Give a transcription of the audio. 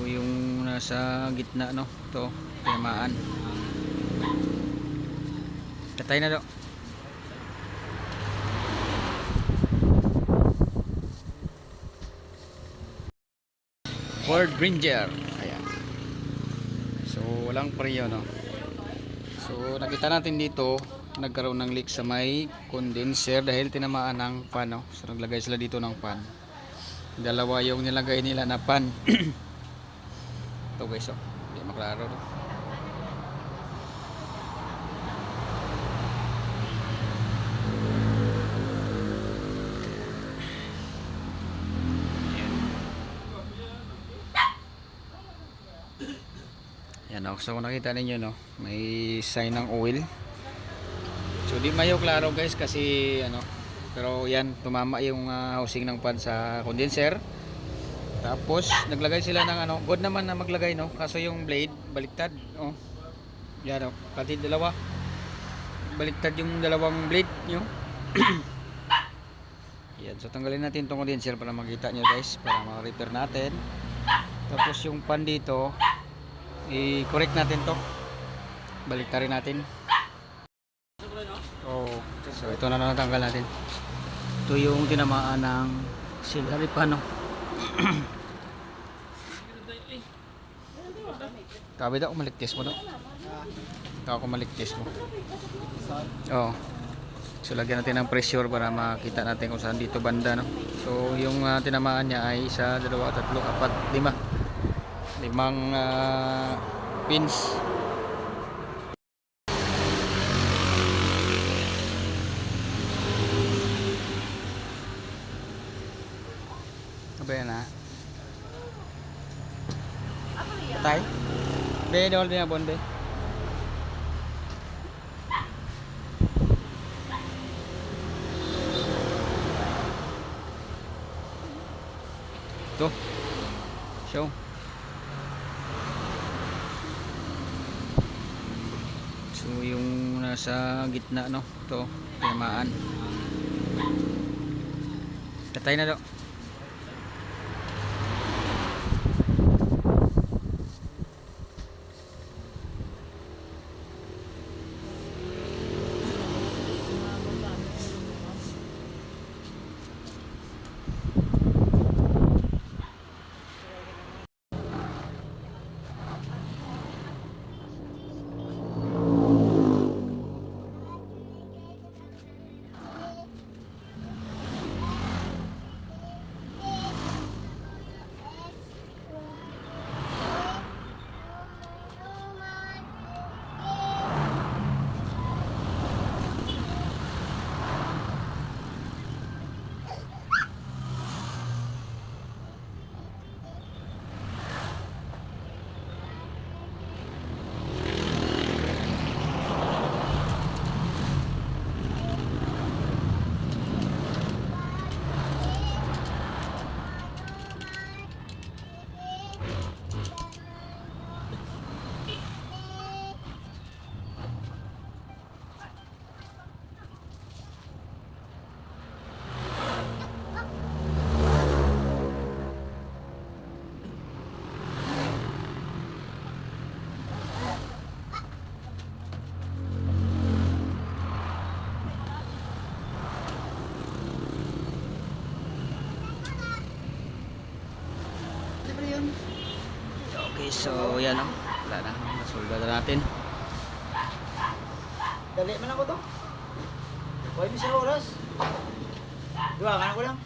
yung nasa gitna, no, to tinamaan. Katay na daw. Ford Ranger. Ayan. So walang preo, no. So nakita natin dito nagkaroon ng leak sa may condenser dahil tinamaan ng fan, no? So naglagay sila dito ng fan. Dalawa yung nilagay nila na fan. Ito guys, oh. Hindi maklaro, no? Yan, oh. So kung nakita ninyo, no, may sign ng oil. So di mayo klaro guys kasi ano, pero yan tumama yung housing ng fan sa condenser. Tapos naglagay sila ng ano, good naman na maglagay, no, kaso yung blade baliktad, oh. Yan, oh, pati dalawa baliktad yung dalawang blade nyo. Yan, so tanggalin natin itong condenser para makita nyo guys, para ma-repair natin. Tapos yung fan dito i-correct natin to, baliktarin natin. Oh, so ito na natanggal natin. Ito yung tinamaan ng auxiliary pan, no. Kabi daw maligtis mo, no. Ako maligtis mo. Oh. So lagyan natin ng pressure para makita natin kung saan dito banda, no. So yung tinamaan niya ay 1, 2, 3, 4, 5 limang pins. Apa yan, ha? Patay? Be, dawal din abon, be. Ito. Show. So yung nasa gitna, no, ito tinamaan. Katay na daw. Okay, so yan, no. Wala na, nasolda na natin. Dali man ako to. Huwag mi sa oras. Dua, kanan ko lang.